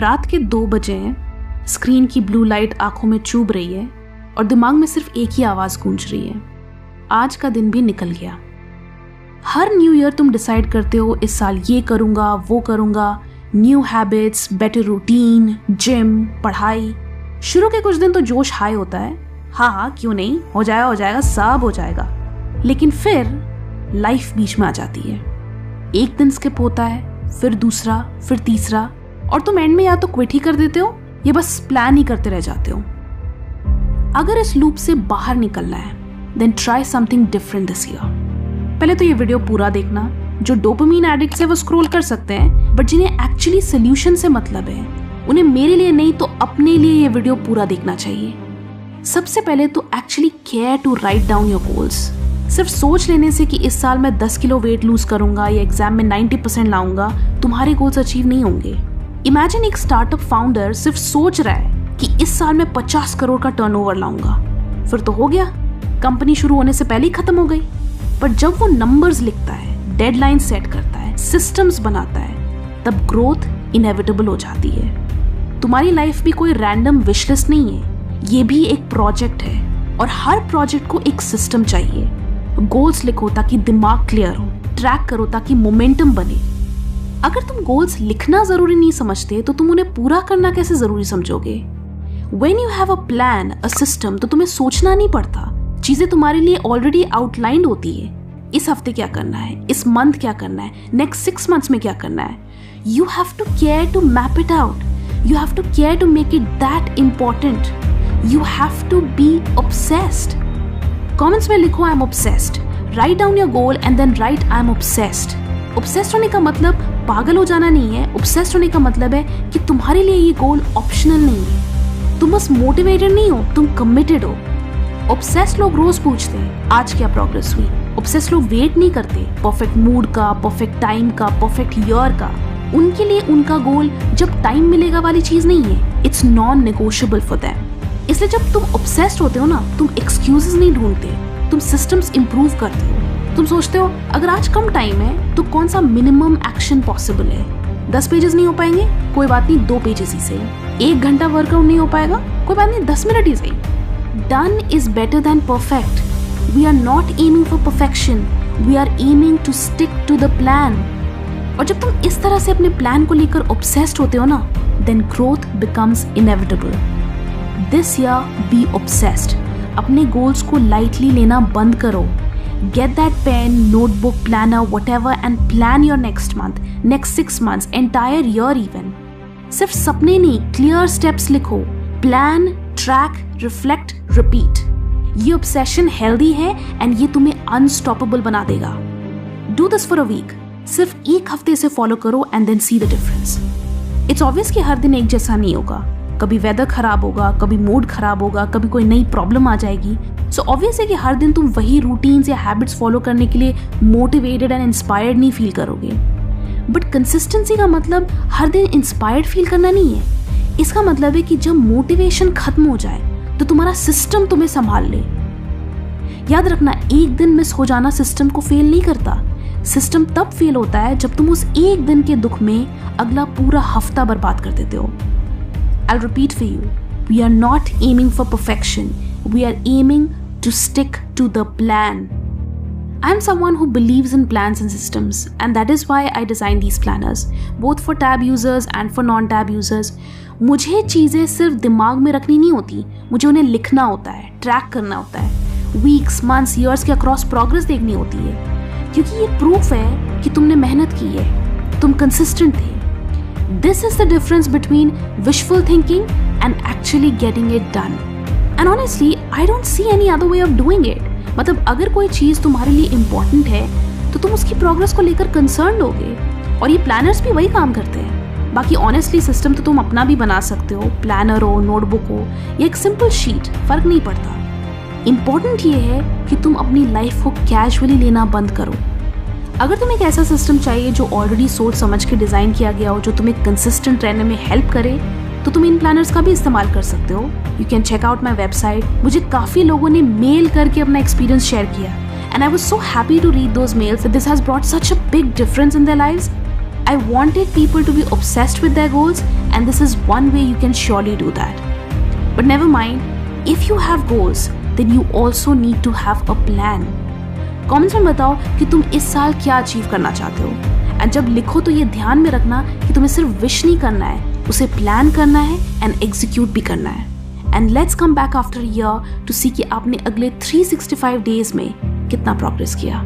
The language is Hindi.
रात के 2 बजे हैं, स्क्रीन की ब्लू लाइट आंखों में चुभ रही है और दिमाग में सिर्फ एक ही आवाज गूंज रही है, आज का दिन भी निकल गया। हर न्यू ईयर तुम डिसाइड करते हो इस साल ये करूंगा, वो करूंगा, new habits, better routine, gym, पढ़ाई। शुरू के कुछ दिन तो जोश हाई होता है, हाँ क्यों नहीं, हो जाएगा, सब हो जाएगा। लेकिन फिर लाइफ बीच में आ जाती है। एक दिन स्किप होता है, फिर दूसरा, फिर तीसरा, और तुम एंड में या तो क्विट ही कर देते हो या बस प्लान ही करते रह जाते हो। अगर इस लूप से बाहर निकलना है, then try something different this year. पहले तो ये वीडियो पूरा देखना। जो डोपामीन एडिक्ट्स है वो स्क्रॉल कर सकते हैं, बट जिन्हें एक्चुअली सोल्यूशन से मतलब है, उन्हें मेरे लिए नहीं तो अपने लिए ये वीडियो पूरा देखना चाहिए। सबसे पहले तो actually care to write down your goals. सिर्फ सोच लेने से कि इस साल मैं 10 किलो वेट लूज करूंगा या एग्जाम में 90% लाऊंगा, तुम्हारे गोल्स अचीव नहीं होंगे। इमेजिन एक स्टार्टअप फाउंडर सिर्फ सोच रहा है कि इस साल मैं 50 करोड़ का टर्नओवर लाऊंगा, फिर तो हो गया, कंपनी शुरू होने से पहले ही खत्म हो गई। पर जब वो नंबर्स लिखता है, डेडलाइन सेट करता है, सिस्टम्स बनाता है, तब ग्रोथ इनएविटेबल हो जाती है। तुम्हारी लाइफ भी कोई रैंडम विश लिस्ट नहीं है, ये भी एक प्रोजेक्ट है और हर प्रोजेक्ट को एक सिस्टम चाहिए। गोल्स लिखो ताकि दिमाग क्लियर हो, ट्रैक करो ताकि मोमेंटम बने। अगर तुम गोल्स लिखना जरूरी नहीं समझते तो तुम उन्हें पूरा करना कैसे जरूरी समझोगे? When you have a plan, a system, तो तुम्हें सोचना नहीं पड़ता, चीजें तुम्हारे लिए ऑलरेडी आउटलाइंड होती है। इस हफ्ते क्या करना है, इस मंथ क्या करना है, नेक्स्ट 6 months में क्या करना है। You have to care to map it out. You have to care to make it that important. You have to be obsessed. Comments में लिखो I'm obsessed. Write down your goal and then write I'm obsessed. Obsessed होने का मतलब पागल हो जाना नहीं है। Obsessed होने का मतलब है कि तुम्हारे लिए ये गोल ऑप्शनल नहीं है। तुम बस मोटिवेटेड नहीं हो, तुम कमिटेड हो। Obsessed लोग रोज पूछते हैं आज क्या प्रोग्रेस हुई। Obsessed लोग वेट नहीं करते परफेक्ट मूड का, परफेक्ट टाइम का, परफेक्ट ईयर का। उनके लिए उनका गोल जब टाइम मिलेगा वाली चीज नहीं है, it's non negotiable for them. इसलिए जब तुम ऑब्सेस्ड होते हो ना, तुम एक्सक्यूजेस नहीं ढूंढते, तुम सिस्टम्स इंप्रूव करते हो। तुम सोचते हो अगर आज कम टाइम है तो कौन सा मिनिमम एक्शन पॉसिबल है। 10 पेजेस नहीं हो पाएंगे, कोई बात नहीं, 2 पेजेस ही सही। 1 घंटा वर्कआउट नहीं हो पाएगा, कोई बात नहीं, 10 मिनट ही सही। Done is better than perfect. We are not aiming for perfection, we are aiming to stick to the plan. और जब तुम इस तरह से अपने प्लान को लेकर ऑब्सेस्ड होते हो ना, then growth becomes inevitable. This year be obsessed. अपने गोल्स को लाइटली लेना बंद करो। Get that pen, notebook, planner, whatever and plan your next month, next 6 months, entire year even. सिर्फ सपने नहीं, क्लियर स्टेप्स लिखो। Plan, track, reflect, repeat. ये ऑब्सेशन हेल्दी है एंड ये तुम्हें अनस्टॉपेबल बना देगा। Do this for a week. सिर्फ 1 हफ्ते से फॉलो करो and then see the difference. It's obvious कि हर दिन एक जैसा नहीं होगा। कभी वेदर खराब होगा, कभी मूड खराब होगा, कभी कोई नई प्रॉब्लम आ जाएगी। सो ऑब्वियस है कि हर दिन तुम वही रूटीन्स या हैबिट्स फॉलो करने के लिए मोटिवेटेड एंड इंस्पायर्ड नहीं फील करोगे। बट कंसिस्टेंसी का मतलब हर दिन इंस्पायर्ड फील करना नहीं है। इसका मतलब है कि जब मोटिवेशन खत्म हो जाए तो तुम्हारा सिस्टम तुम्हें संभाल ले। याद रखना, एक दिन मिस हो जाना सिस्टम को फेल नहीं करता। सिस्टम तब फेल होता है जब तुम उस एक दिन के दुख में अगला पूरा हफ्ता बर्बाद कर देते हो। I'll repeat for you. We are not aiming for perfection. We are aiming to stick to the plan. I'm someone who believes in plans and systems, and that is why I design these planners, both for tab users and for non-tab users. मुझे चीज़ें सिर्फ दिमाग में रखनी नहीं होती, मुझे उन्हें लिखना होता है, ट्रैक करना होता है, वीक्स, मंथ्स, ईयर्स के अक्रॉस प्रोग्रेस देखनी होती है, क्योंकि ये प्रूफ है कि तुमने मेहनत की है, तुम कंसिस्टेंट थे। This is the difference between wishful thinking and actually getting it done. And honestly, I don't see any other way of doing it. मतलब अगर कोई चीज़ तुम्हारे लिए इम्पोर्टेंट है तो तुम उसकी प्रोग्रेस को लेकर कंसर्न होगे, और ये प्लानर्स भी वही काम करते हैं। बाकी ऑनेस्टली सिस्टम तो तुम अपना भी बना सकते हो, प्लानर हो, नोटबुक हो या एक सिंपल शीट, फर्क नहीं पड़ता। इम्पोर्टेंट ये है कि तुम अपनी लाइफ को कैजुअली लेना बंद करो। अगर तुम्हें एक ऐसा सिस्टम चाहिए जो ऑलरेडी सोच समझ के डिज़ाइन किया गया हो, जो तुम्हें कंसिस्टेंट रहने में हेल्प करे, तो तुम इन प्लानर्स का भी इस्तेमाल कर सकते हो। You can check out my website. मुझे काफ़ी लोगों ने मेल करके अपना एक्सपीरियंस शेयर किया and I was so happy to read those mails. This has brought such a big difference in their lives. I wanted people to be obsessed with their goals and this is one way you can surely do that. But never mind, if you have goals, then you also need to have a plan. Comments में बताओ कि तुम इस साल क्या अचीव करना चाहते हो, एंड जब लिखो तो ये ध्यान में रखना कि तुम्हें सिर्फ विश नहीं करना है, उसे प्लान करना है एंड एग्जीक्यूट भी करना है. And let's come back after a year to see कि आपने अगले 365 डेज में कितना प्रोग्रेस किया.